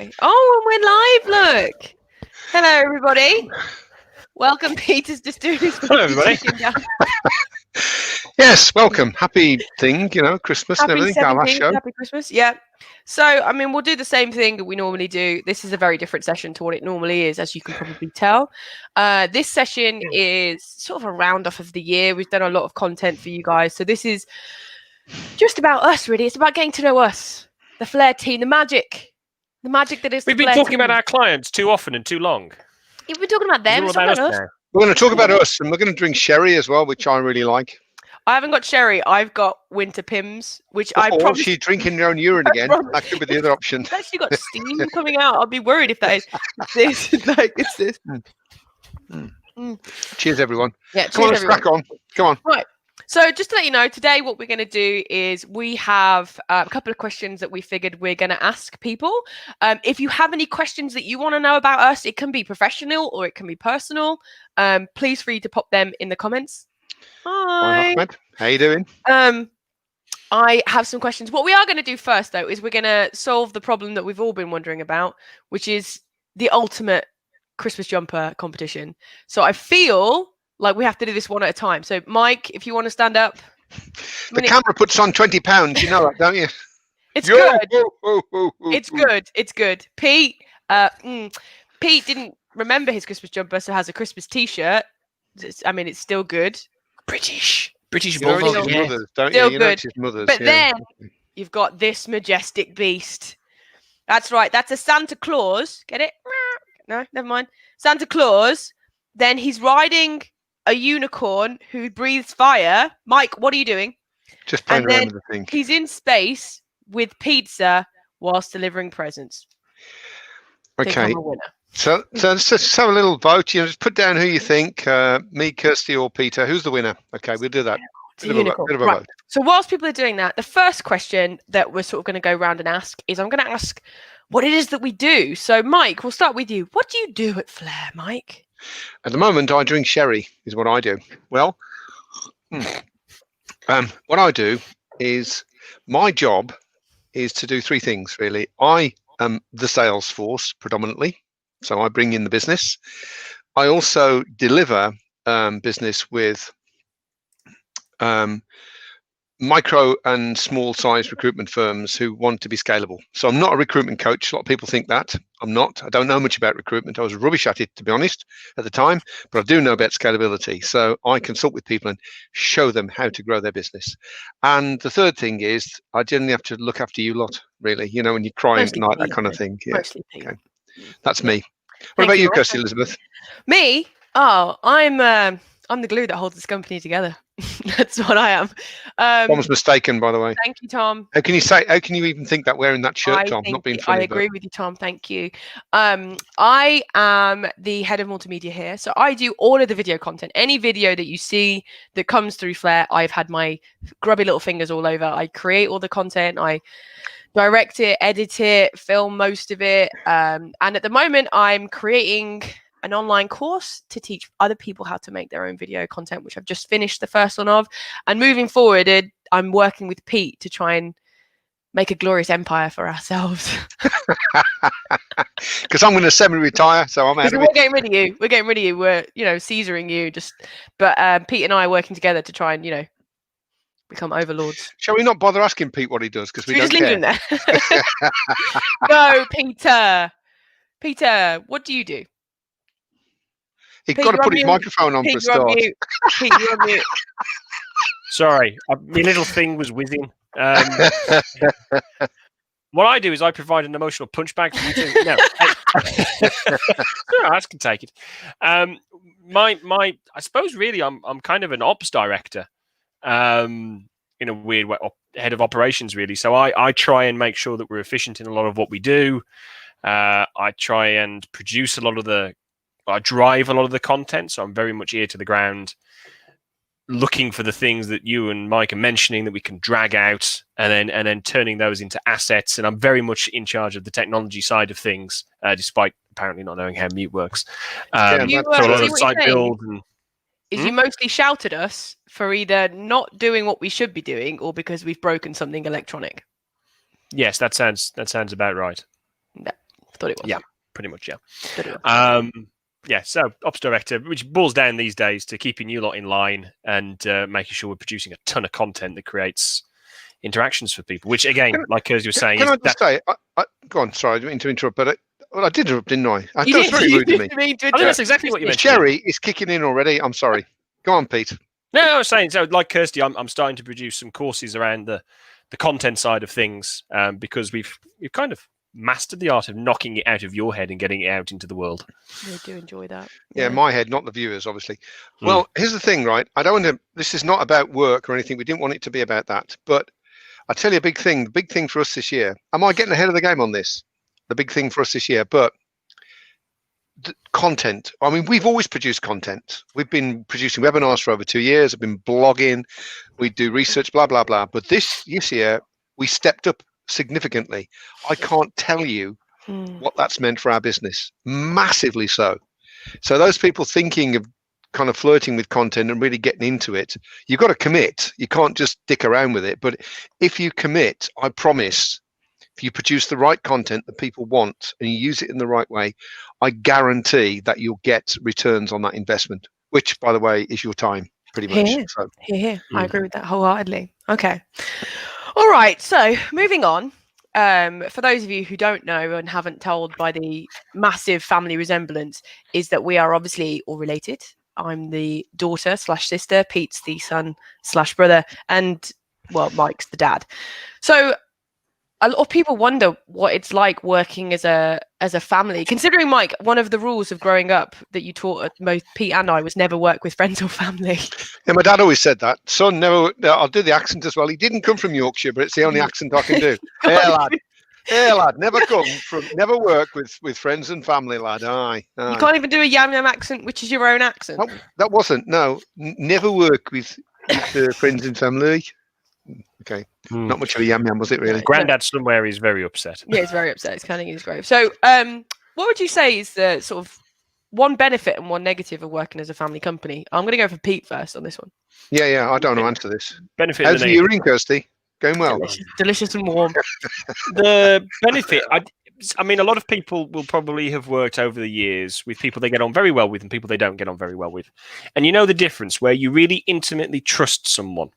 Oh, and we're live, look. Hello, everybody. Welcome. Peter's just doing his Hello, everybody. Yes, welcome. Happy thing, Christmas and Happy everything. Our last 17th, show. happy Christmas. Yeah. So, we'll do the same thing that we normally do. This is a very different session to what it normally is, as you can probably tell. This session is sort of a round-off of the year. We've done a lot of content for you guys. So this is just about us, really. It's about getting to know us, the Flair team, the magic that is We've the been Flair talking team. about our clients too often and too long. You've been talking about them. It's all about us now. We're going to talk about us, and we're going to drink sherry as well, which I really like. I haven't got sherry. I've got winter pims, which I probably... she's drinking your own urine again. That could be the other option. It's actually got steam coming out. I'll be worried if that is this. It's this. Cheers, everyone. Yeah, Come on, let's crack on. Come on. Right. So just to let you know, today what we're going to do is we have a couple of questions that we figured we're going to ask people. If you have any questions that you want to know about us, it can be professional or it can be personal. Please free to pop them in the comments. Hi, Ahmed. How you doing? I have some questions. What we are going to do first, though, is we're going to solve the problem that we've all been wondering about, which is the ultimate Christmas jumper competition. So I feel like we have to do this one at a time. So, Mike, if you want to stand up. The camera puts on £20. You know that, don't you? It's good. It's good. It's good. Pete didn't remember his Christmas jumper, so has a Christmas T-shirt. It's still good. British Bulldog. Yeah. Mothers, don't Still you? good. Mothers, but then you've got this majestic beast. That's right. That's a Santa Claus. Get it? No, never mind. Santa Claus. Then he's riding a unicorn who breathes fire. Mike, what are you doing? Just playing around with the thing. He's in space with pizza whilst delivering presents. Okay. So let's just have a little vote. Just put down who you think, me, Kirsty, or Peter. Who's the winner? Okay, we'll do that. Bit of a vote. So whilst people are doing that, the first question that we're sort of going to go around and ask is I'm going to ask what it is that we do. So Mike, we'll start with you. What do you do at Flair, Mike? At the moment, I drink sherry is what I do. Well, what I do is my job is to do three things, really. I am the sales force predominantly. So I bring in the business. I also deliver business with micro and small size recruitment firms who want to be scalable. So I'm not a recruitment coach. A lot of people think that. I'm not. I don't know much about recruitment. I was rubbish at it, to be honest, at the time, but I do know about scalability. So I consult with people and show them how to grow their business. And the third thing is I generally have to look after you lot, really, when you cry at night, that kind of thing. Yeah. Okay. That's me. What about you, Kirsty Elizabeth? Me? Oh, I'm the glue that holds this company together. That's what I am. Tom's mistaken, by the way. Thank you, Tom. How can you even think that wearing that shirt, Tom? Not being funny. I agree with you, Tom. Thank you. I am the head of multimedia here. So I do all of the video content. Any video that you see that comes through Flair, I've had my grubby little fingers all over. I create all the content. I direct it, edit it, film most of it. And at the moment, I'm creating an online course to teach other people how to make their own video content, which I've just finished the first one of. And moving forward, I'm working with Pete to try and make a glorious empire for ourselves. Because I'm going to semi-retire, so I'm out of it. We're getting rid of you. We're, Caesaring you. But Pete and I are working together to try and, become overlords. Shall we not bother asking Pete what he does? Because we don't just leave him there. No, Peter. Peter, what do you do? He's got to put his microphone on for a start. Pete, you're on mute. Sorry, my little thing was whizzing. What I do is I provide an emotional punch bag for you to... No, I can take it. I suppose really I'm kind of an ops director, in a weird way, head of operations really. So I try and make sure that we're efficient in a lot of what we do. I try and produce I drive a lot of the content, so I'm very much ear to the ground, looking for the things that you and Mike are mentioning that we can drag out, and then turning those into assets. And I'm very much in charge of the technology side of things, despite apparently not knowing how mute works. So a lot of site build. You mostly shout at us for either not doing what we should be doing or because we've broken something electronic. Yes, that sounds about right. Thought it was. Yeah, pretty much. Yeah. Thought it was. Yeah. So ops director, which boils down these days to keeping you lot in line and making sure we're producing a ton of content that creates interactions for people. Which again, like Kirsty was saying, Can I just say, go on. Sorry, I didn't mean to interrupt, but I did interrupt, didn't I? That was very rude of me. I think that's exactly what you meant. Sherry is kicking in already. I'm sorry. Go on, Pete. No, I was saying, so like Kirsty, I'm starting to produce some courses around the content side of things because we've kind of mastered the art of knocking it out of your head and getting it out into the world. I do enjoy that. Yeah, my head, not the viewers, obviously. Well, here's the thing, right? I don't want to. This is not about work or anything. We didn't want it to be about that. But I tell you a big thing. The big thing for us this year. Am I getting ahead of the game on this? The big thing for us this year, but content. I mean, we've always produced content. We've been producing webinars for over 2 years. I've been blogging. We do research, blah, blah, blah. But this year, we stepped up significantly. I can't tell you what that's meant for our business. Massively so. So those people thinking of kind of flirting with content and really getting into it, you've got to commit. You can't just dick around with it. But if you commit, I promise, if you produce the right content that people want and you use it in the right way, I guarantee that you'll get returns on that investment, which, by the way, is your time, pretty much. So, I agree with that wholeheartedly. Okay. All right. So moving on. For those of you who don't know and haven't told by the massive family resemblance, is that we are obviously all related. I'm the daughter / sister. Pete's the son / brother. And, well, Mike's the dad. So a lot of people wonder what it's like working as a family. Considering, Mike, one of the rules of growing up that you taught both Pete and I was never work with friends or family. Yeah, my dad always said that. Son, never. I'll do the accent as well. He didn't come from Yorkshire, but it's the only accent I can do. Hey lad, never work with friends and family, lad. Aye. You can't even do a yam yam accent, which is your own accent. Oh, that wasn't. No, never work with friends and family. Okay, not much of a yam yam, was it really? Grandad somewhere is very upset. Yeah, he's very upset. He's counting his grave. So, what would you say is the sort of one benefit and one negative of working as a family company? I'm going to go for Pete first on this one. Yeah, I don't know answer this. Benefit. How's the urine, Kirsty? Going well. Delicious and warm. The benefit. I mean, a lot of people will probably have worked over the years with people they get on very well with and people they don't get on very well with, and you know the difference where you really intimately trust someone.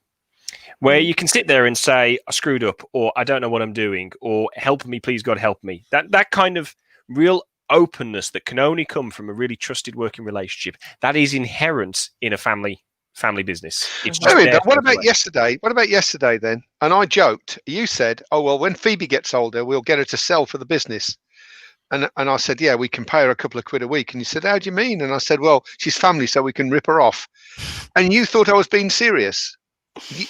Where you can sit there and say, I screwed up, or I don't know what I'm doing, or help me, please God, help me. That kind of real openness that can only come from a really trusted working relationship, that is inherent in a family business. It's just what about yesterday? What about yesterday then? And I joked. You said, oh, well, when Phoebe gets older, we'll get her to sell for the business. And I said, yeah, we can pay her a couple of quid a week. And you said, how do you mean? And I said, well, she's family, so we can rip her off. And you thought I was being serious.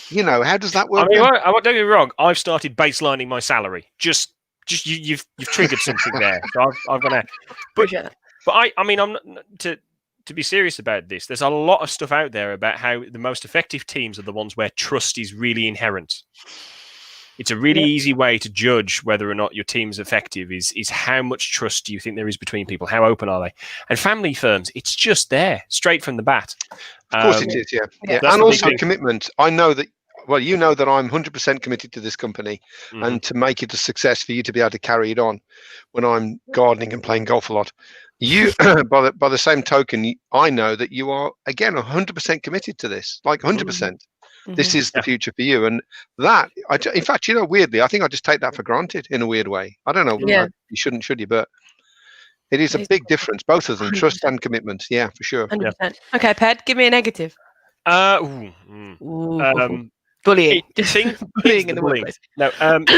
You know, how does that work? I mean, I won't get me wrong. I've started baselining my salary. Just you've triggered something there. So I've gone out. But I mean, I'm not, to be serious about this. There's a lot of stuff out there about how the most effective teams are the ones where trust is really inherent. It's a really easy way to judge whether or not your team's effective is how much trust do you think there is between people? How open are they? And family firms, it's just there, straight from the bat. Of course it is, yeah. And also commitment. I know that, well, you know that I'm 100% committed to this company and to make it a success for you to be able to carry it on when I'm gardening and playing golf a lot. You, by the same token, I know that you are, again, 100% committed to this, like 100%. This is the future for you. And that, in fact, you know, weirdly, I think I just take that for granted in a weird way. I don't know. You shouldn't, should you? But it is a big difference, both of them, 100%. Trust and commitment. Yeah, for sure. 100%. Yeah. Okay, Ped, give me a negative. Bullying. Bullying in the workplace. No,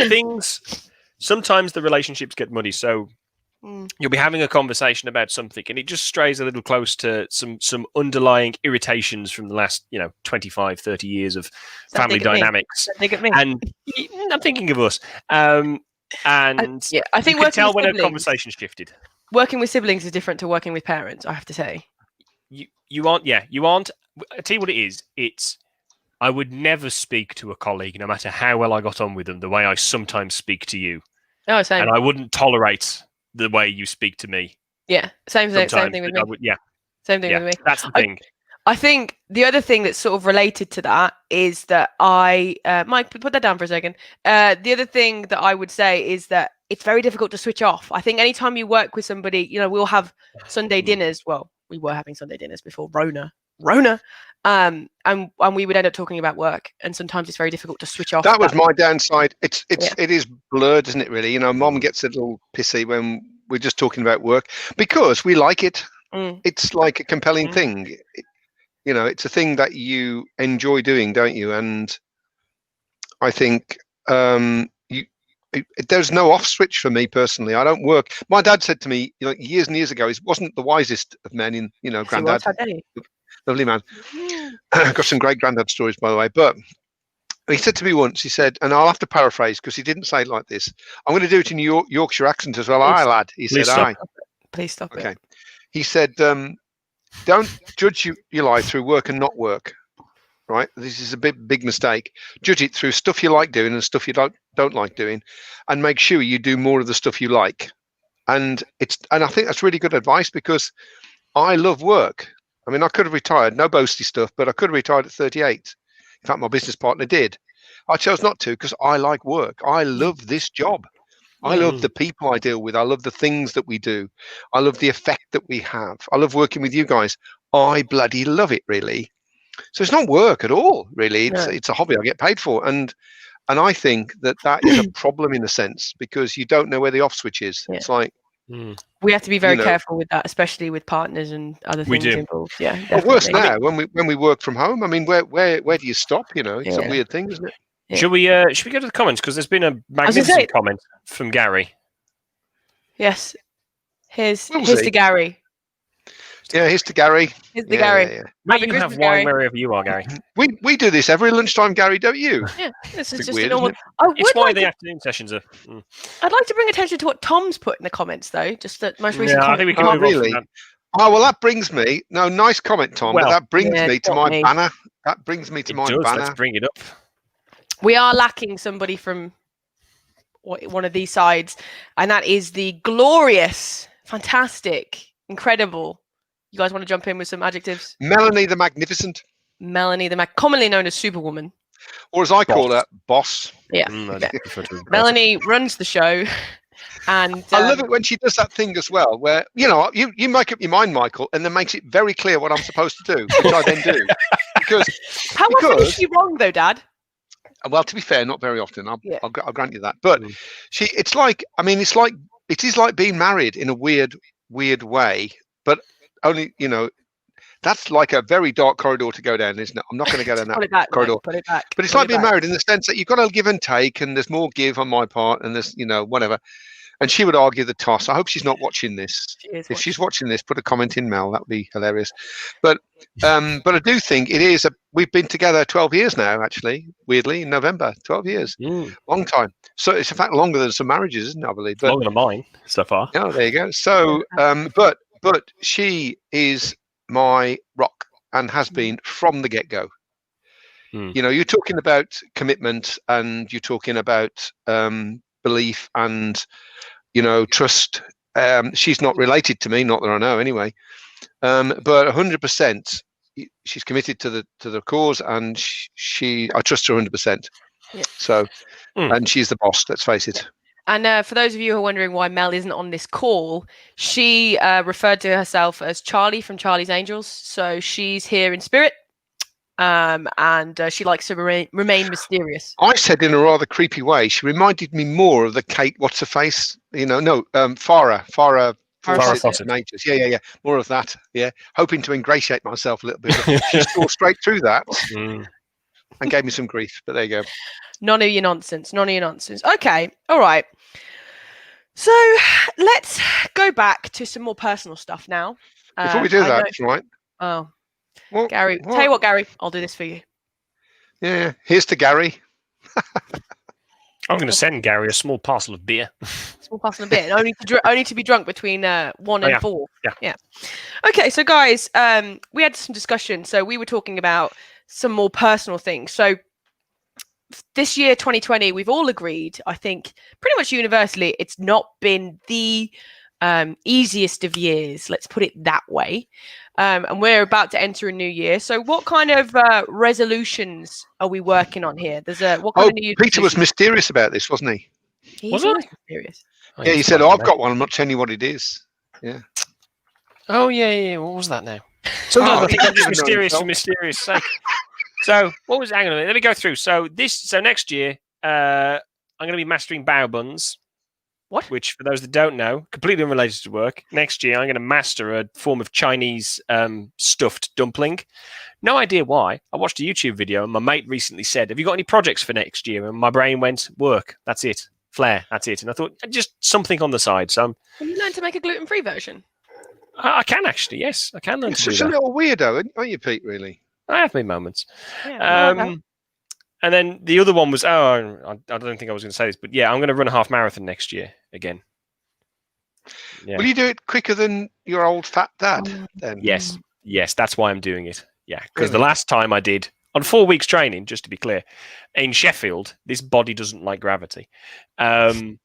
things, sometimes the relationships get muddy. So you'll be having a conversation about something and it just strays a little close to some underlying irritations from the last 25 30 years of family dynamics. And I'm thinking of us and I think you can tell when a conversation shifted. Working with siblings is different to working with parents, I have to say. You aren't I tell you what it is. It's I would never speak to a colleague, no matter how well I got on with them, the way I sometimes speak to you. Oh, same. And I wouldn't tolerate the way you speak to me. Yeah, same thing with me. Same thing with me. That's the thing. I think the other thing that's sort of related to that is that Mike, put that down for a second. The other thing that I would say is that it's very difficult to switch off. I think anytime you work with somebody, we'll have Sunday dinners. Well, we were having Sunday dinners before Rona. And we would end up talking about work, and sometimes it's very difficult to switch off. That was my downside. It is blurred, isn't it? Really, Mom gets a little pissy when we're just talking about work because we like it. It's like a compelling thing. It's a thing that you enjoy doing, don't you? And I think there's no off switch for me personally. I don't work. My dad said to me, years and years ago, he wasn't the wisest of men in, granddad. Lovely man. Got some great granddad stories, by the way. But he said to me once, he said, and I'll have to paraphrase because he didn't say it like this. I'm going to do it in Yorkshire accent as well. Aye, lad. He said, aye. Please stop it. Okay. He said, don't judge your life through work and not work. Right? This is a big mistake. Judge it through stuff you like doing and stuff you don't like doing, and make sure you do more of the stuff you like. And I think that's really good advice because I love work. I mean, I could have retired, no boasty stuff, but I could have retired at 38. In fact, my business partner did. I chose not to because I like work. I love this job. I love the people I deal with. I love the things that we do. I love the effect that we have. I love working with you guys. I bloody love it, really. So it's not work at all, really. It's a hobby I get paid for. And I think that is a problem in a sense because you don't know where the off switch is. Yeah. It's like... We have to be very careful with that, especially with partners and other things involved. Yeah, definitely. Well, worse now when we work from home. I mean, where do you stop? It's a weird thing, isn't it? Yeah. Should we go to the comments because there's been a magnificent comment from Gary. Yes, here's to Gary. Yeah, here's to Gary. Here's to Gary. Yeah. May you have wine wherever you are, Gary. We do this every lunchtime, Gary, don't you? Yeah, this is just weird, a normal. It's why the afternoon sessions are. I'd like to bring attention to what Tom's put in the comments, though. Just that most recent. I think we can move on from that. Oh well, that brings me. No, nice comment, Tom. But that brings me to my banner. That brings me to my banner. Let's bring it up. We are lacking somebody from one of these sides, and that is the glorious, fantastic, incredible. You guys want to jump in with some adjectives? Melanie the Magnificent. Melanie the commonly known as Superwoman. Or as I call her, Boss. Yeah. Melanie runs the show. And I love it when she does that thing as well, where, you make up your mind, Michael, and then makes it very clear what I'm supposed to do, which I then do. How often is she wrong, though, Dad? Well, to be fair, not very often. I'll grant you that. But it is like being married in a weird way, but only, that's like a very dark corridor to go down, isn't it? I'm not going to go down that corridor. Put it back. But it's like being married in the sense that you've got to give and take, and there's more give on my part, and there's, whatever. And she would argue the toss. I hope she's not watching this. If she's watching this, put a comment in, Mel. That would be hilarious. But I do think it is. We've been together 12 years now, actually. Weirdly, in November, 12 years, long time. So it's in fact longer than some marriages, isn't it? I believe. But, longer than mine so far. Yeah, there you go. So, but she is my rock and has been from the get-go. You're talking about commitment and you're talking about belief and trust. She's not related to me, not that I know anyway, but 100% she's committed to the cause, and I trust her 100%. So and she's the boss, let's face it. And for those of you who are wondering why Mel isn't on this call, she referred to herself as Charlie from Charlie's Angels. So she's here in spirit, and she likes to remain mysterious. I said in a rather creepy way, she reminded me more of the Kate What's-Her-Face, Farah Natures. Yeah. More of that, yeah. Hoping to ingratiate myself a little bit. She saw straight through that and gave me some grief, but there you go. None of your nonsense. Okay, all right. So let's go back to some more personal stuff now. Before we do that, right? Oh, well, Gary, tell you what, Gary, I'll do this for you. Yeah, here's to Gary. I'm going to send Gary a small parcel of beer. Small parcel of beer, only to be drunk between 1 and 4. Yeah. Okay, so guys, we had some discussion. So we were talking about some more personal things. So this year, 2020, we've all agreed, I think, pretty much universally, it's not been the easiest of years. Let's put it that way. And we're about to enter a new year. So what kind of resolutions are we working on here? What kind of New Year's Peter was resolutions? mysterious about this, wasn't he? He's always mysterious. Oh, Yeah, he it's said, fine, I've mate. got one. I'm not telling you what it is. Yeah. Oh, yeah. What was that now? Sometimes I think I'm just you don't even know mysterious for himself. mysterious sake. So, what was? Hang on a minute. Let me go through. So next year, I'm going to be mastering bao buns. What? Which, for those that don't know, completely unrelated to work. Next year, I'm going to master a form of Chinese stuffed dumpling. No idea why. I watched a YouTube video, and my mate recently said, "Have you got any projects for next year?" And my brain went, "Work. That's it. Flair. That's it." And I thought, just something on the side. So Can you learn to make a gluten-free version? I can actually. Yes, I can learn You're to do such a that. little weirdo, aren't you, Pete, really? I have my moments. Yeah, And then the other one was, I don't think I was going to say this, but yeah, I'm going to run a half marathon next year again. Yeah. Will you do it quicker than your old fat dad then? Yes, that's why I'm doing it. Yeah, because Really? the last time I did, on 4 weeks training, just to be clear, in Sheffield, this body doesn't like gravity. I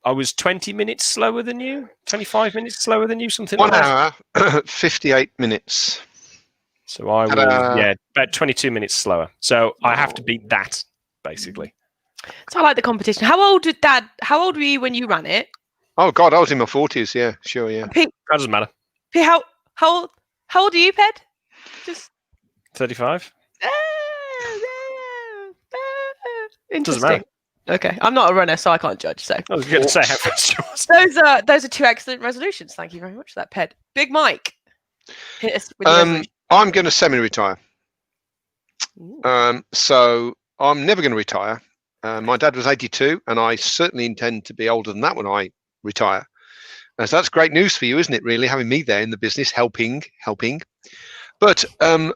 was 20 minutes slower than you, 25 minutes slower than you, something 1 like that. hour, 58 minutes. So I was, Ta-da. about 22 minutes slower. So I have to beat that, basically. So I like the competition. How old were you when you ran it? Oh, God, I was in my 40s. Yeah, sure, yeah. Pete, That doesn't matter. Pete, how old are you, Ped? Just 35? interesting. matter. Okay, I'm not a runner, so I can't judge. So I was going to say how fast you was. those are two excellent resolutions. Thank you very much for that, Ped. Big Mike, hit us with the resolution. I'm going to semi-retire. Ooh. So I'm never going to retire. My dad was 82, and I certainly intend to be older than that when I retire. So that's great news for you, isn't it, really, having me there in the business, helping. But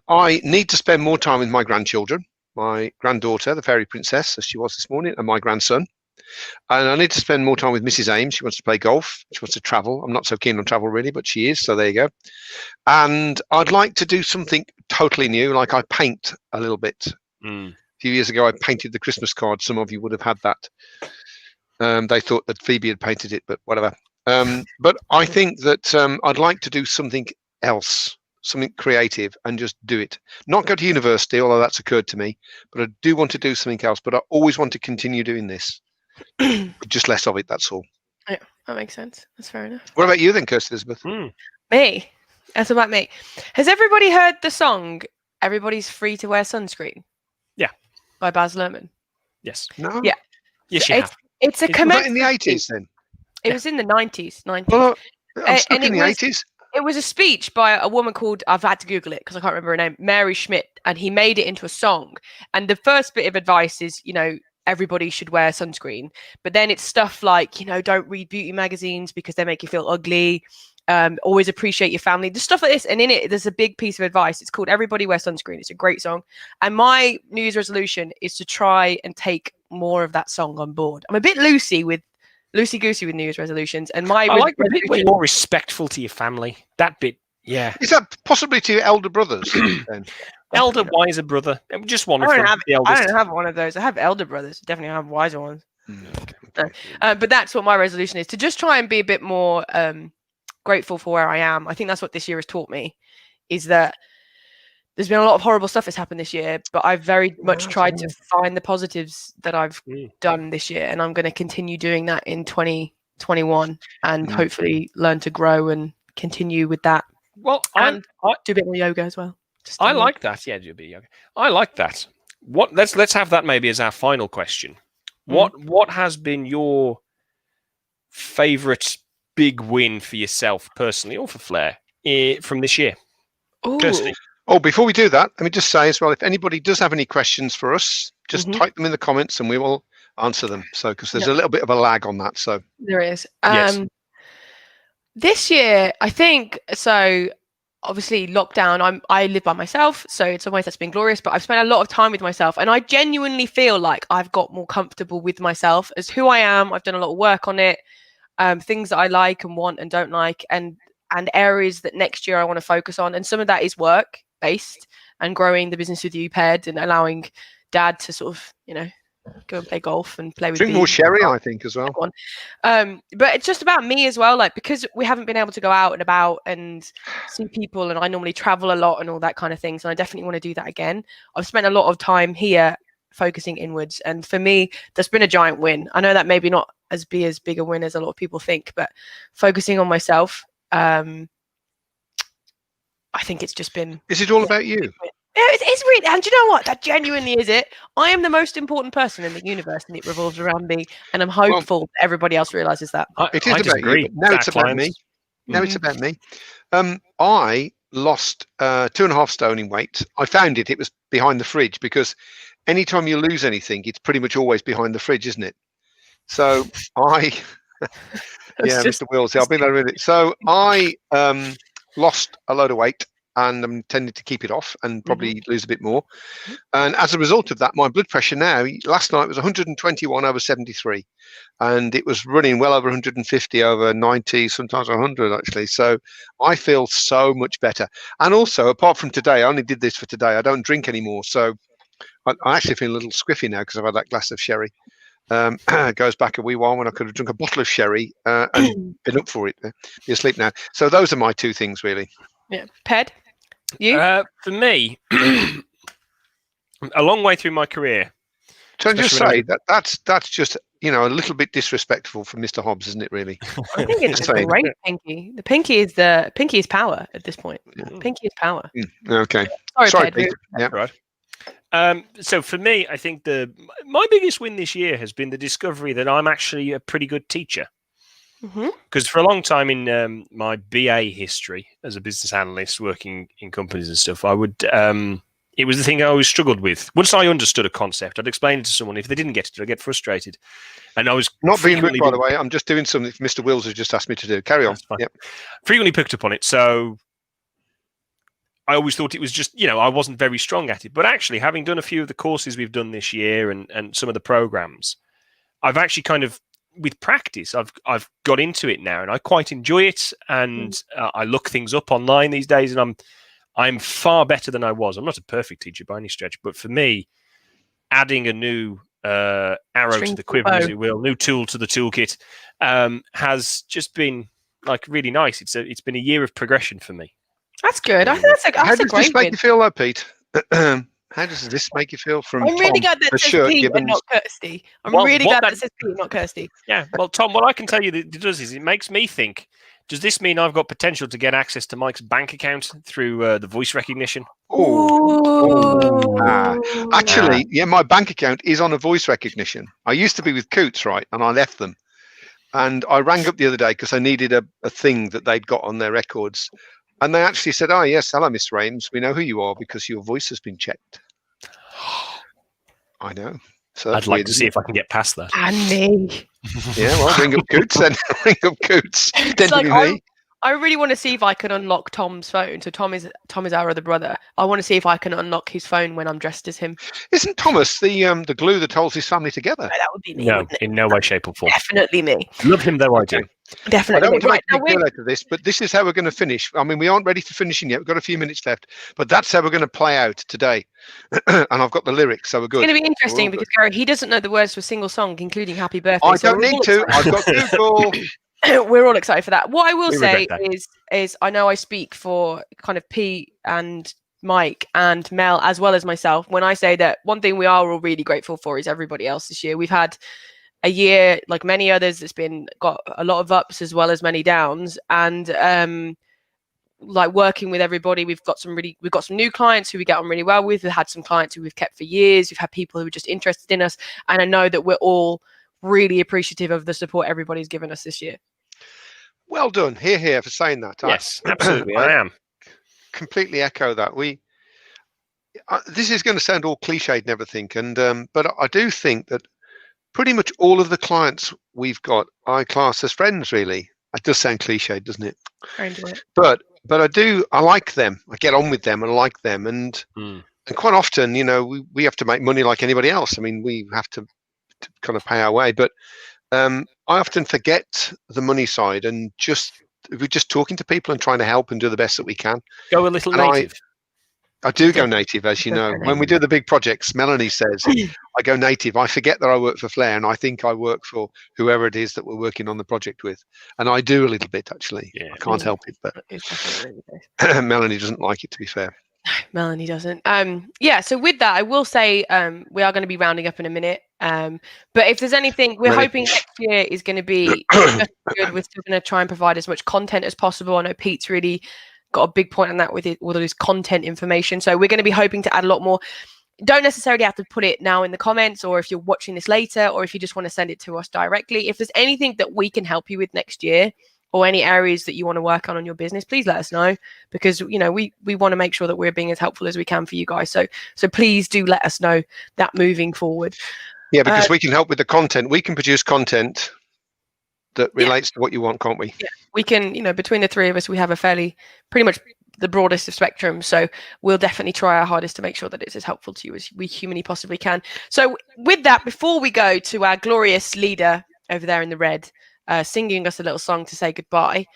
I need to spend more time with my grandchildren, my granddaughter, the fairy princess, as she was this morning, and my grandson. And I need to spend more time with Mrs. Ames. She wants to play golf. She wants to travel. I'm not so keen on travel, really, but she is. So there you go. And I'd like to do something totally new, like I paint a little bit. A few years ago, I painted the Christmas card. Some of you would have had that. They thought that Phoebe had painted it, but whatever. But I think that I'd like to do something else, something creative, and just do it. Not go to university, although that's occurred to me, but I do want to do something else. But I always want to continue doing this. Just less of it, that's all. Yeah, that makes sense. That's fair enough. What about you then, Kirsty Elizabeth? Me? That's about me. Has everybody heard the song "Everybody's Free to Wear Sunscreen"? Yeah. By Baz Luhrmann. Yes. No. Yeah. Yes, you have. It's a Was that commencement. in the 80s then? It was in the 90s. Well, I'm stuck and in the it was- 80s. It was a speech by a woman called, I've had to Google it because I can't remember her name, Mary Schmidt, and he made it into a song. And the first bit of advice is, everybody should wear sunscreen. But then it's stuff like, don't read beauty magazines because they make you feel ugly. Always appreciate your family. Just stuff like this. And in it, there's a big piece of advice. It's called Everybody Wear Sunscreen. It's a great song. And my New Year's resolution is to try and take more of that song on board. I'm a bit loosey-goosey with New Year's resolutions. And my I like the bit where you're more respectful to your family. That bit, yeah. Is that possibly to your elder brothers then? Elder, wiser brother. Just one of I them. The eldest. don't have one of those. I have elder brothers. Definitely have wiser ones. Okay. But that's what my resolution is, to just try and be a bit more grateful for where I am. I think that's what this year has taught me, is that there's been a lot of horrible stuff that's happened this year, but I've very much tried to find the positives that I've done this year. And I'm going to continue doing that in 2021 and hopefully learn to grow and continue with that. Well, and do a bit more yoga as well. I like that. Yeah, do a bit of yoga. I like that. Let's have that maybe as our final question. What has been your favourite big win for yourself personally or for Flair from this year? Kirsty. Oh, before we do that, let me just say as well, if anybody does have any questions for us, just type them in the comments and we will answer them. So, because there's a little bit of a lag on that. So there is. Yes. This year, I think, so obviously lockdown, I live by myself, so in some ways that's been glorious, but I've spent a lot of time with myself, and I genuinely feel like I've got more comfortable with myself as who I am. I've done a lot of work on it, things that I like and want and don't like, and areas that next year I want to focus on. And some of that is work based and growing the business with you, Ped, and allowing Dad to sort of, go and play golf and play with Drink more bees. sherry, I think, as well. But it's just about me as well, like, because we haven't been able to go out and about and see people, and I normally travel a lot and all that kind of thing, so I definitely want to do that again. I've spent a lot of time here focusing inwards, and for me that's been a giant win. I know that maybe not as big a win as a lot of people think, but focusing on myself, I think it's just been... Is it all about you? It's really, and do you know what? That genuinely is it. I am the most important person in the universe, and it revolves around me. And I'm hopeful that everybody else realizes that. It is about you, but now it's about me. Now it's about me. I lost 2.5 stone in weight. I found it. It was behind the fridge, because anytime you lose anything, it's pretty much always behind the fridge, isn't it? So Mr. Wills, I'll be there with it. So I lost a load of weight, and I'm intending to keep it off and probably lose a bit more. And as a result of that, my blood pressure now, last night was 121/73, and it was running well over 150/90, sometimes 100 actually. So I feel so much better. And also, apart from today, I only did this for today. I don't drink anymore, so I actually feel a little squiffy now because I've had that glass of sherry. It goes back a wee while when I could have drunk a bottle of sherry and been up for it. Be asleep now. So those are my two things, really. Yeah, Ped. You? For me, a long way through my career. So I just say that's just a little bit disrespectful from Mr. Hobbs, isn't it? Really. I think it's a great pinky. The pinky is power at this point. Yeah. Pinky is power. Okay. Sorry, Ped. Yeah. Right. So for me, I think my biggest win this year has been the discovery that I'm actually a pretty good teacher. Because for a long time in my BA history as a business analyst working in companies and stuff, I would it was the thing I always struggled with. Once I understood a concept, I'd explain it to someone. If they didn't get it, I'd get frustrated. And I was not being rude, by the way. I'm just doing something Mr. Wills has just asked me to do. Carry on. Yep. Frequently picked up on it. So I always thought it was just, I wasn't very strong at it. But actually, having done a few of the courses we've done this year and some of the programs, I've actually kind of, with practice, I've got into it now, and I quite enjoy it. And I look things up online these days, and I'm far better than I was. I'm not a perfect teacher by any stretch, but for me, adding a new arrow to the quiver, as it will, new tool to the toolkit, has just been like really nice. It's been a year of progression for me. That's good. I think that's a great. How does this make you feel, though, Pete? How does this make you feel? From I'm really glad that says Pete and not Kirsty. I'm really glad that says Pete, not Kirsty. Yeah. Well, Tom, what I can tell you that it does is it makes me think, does this mean I've got potential to get access to Mike's bank account through the voice recognition? Actually, my bank account is on a voice recognition. I used to be with Coots, right? And I left them. And I rang up the other day because I needed a thing that they'd got on their records. And they actually said, "Oh, yes, hello, Miss Rames. We know who you are because your voice has been checked." I know. So I'd like to see if I can get past that. And me. Yeah, well, ring up Coots then. Ring up Coots. I really want to see if I can unlock Tom's phone. So Tom is our other brother. I want to see if I can unlock his phone when I'm dressed as him. Isn't Thomas the glue that holds his family together? No, that would be me. No, in no way, shape, or form. Definitely me. Love him though, I do. Definitely. I don't want to make a big deal out of this, but this is how we're going to finish. I mean, we aren't ready for finishing yet. We've got a few minutes left, but that's how we're going to play out today. And I've got the lyrics, so we're good. It's going to be interesting because Gary, he doesn't know the words to a single song, including Happy Birthday. I don't need to. I've got Google. We're all excited for that. What I will say is I know I speak for kind of Pete and Mike and Mel as well as myself when I say that one thing we are all really grateful for is everybody else this year. We've had a year like many others that's got a lot of ups as well as many downs, and like working with everybody, we've got some new clients who we get on really well with. We've had some clients who we've kept for years. We've had people who are just interested in us, and I know that we're all really appreciative of the support everybody's given us this year. Well done. Hear for saying that. Yes, absolutely. I am. Completely echo that. This is going to sound all cliched and everything, but I do think that pretty much all of the clients we've got I class as friends, really. It does sound cliched, doesn't it? I enjoy it. But I like them. I get on with them and I like them. And quite often, we have to make money like anybody else. I mean, we have to kind of pay our way, but I often forget the money side and we're just talking to people and trying to help and do the best that we can. Go a little native. I do go native, as you Does know. go When we do the big projects, Melanie says, I go native. I forget that I work for Flair, and I think I work for whoever it is that we're working on the project with. And I do a little bit, actually. Yeah. I can't help it, but It's definitely the case. Melanie doesn't like it, to be fair. Melanie doesn't. Yeah, so with that, I will say we are going to be rounding up in a minute. But if there's anything, we're Ready? hoping next year is going to be just as good. We're still going to try and provide as much content as possible. I know Pete's really got a big point on that with it, all his content information. So we're going to be hoping to add a lot more. Don't necessarily have to put it now in the comments, or if you're watching this later, or if you just want to send it to us directly. If there's anything that we can help you with next year, or any areas that you want to work on your business, please let us know, because we want to make sure that we're being as helpful as we can for you guys. So please do let us know that moving forward. Yeah, because we can help with the content. We can produce content that relates to what you want, can't we? Yeah, we can, between the three of us, we have pretty much the broadest of spectrum. So we'll definitely try our hardest to make sure that it's as helpful to you as we humanly possibly can. So with that, before we go to our glorious leader over there in the red, singing us a little song to say goodbye,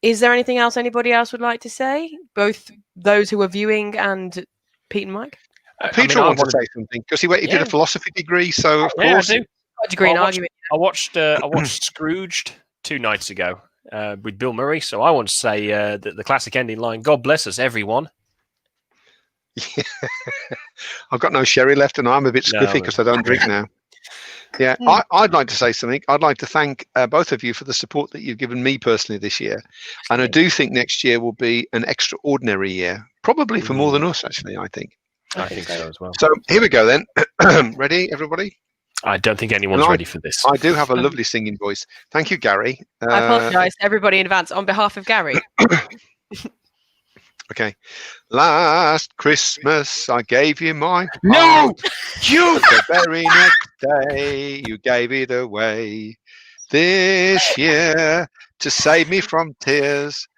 is there anything else anybody else would like to say? Both those who are viewing and Pete and Mike? Peter wants to say something because he did a philosophy degree, so of course. I do. Degree in argument. I watched Scrooged 2 nights ago with Bill Murray, so I want to say the classic ending line, God bless us, everyone. Yeah. I've got no sherry left and I'm a bit spiffy because I don't drink now. Yeah, I'd like to say something. I'd like to thank both of you for the support that you've given me personally this year. And I do think next year will be an extraordinary year, probably for more than us, actually, I think. I think so as well. So here we go then. Ready, everybody? I don't think anyone's ready for this. I do have a lovely singing voice. Thank you, Gary. I apologise to everybody in advance on behalf of Gary. Okay. Last Christmas, I gave you my heart. No! You! The very next day, you gave it away. This year, to save me from tears,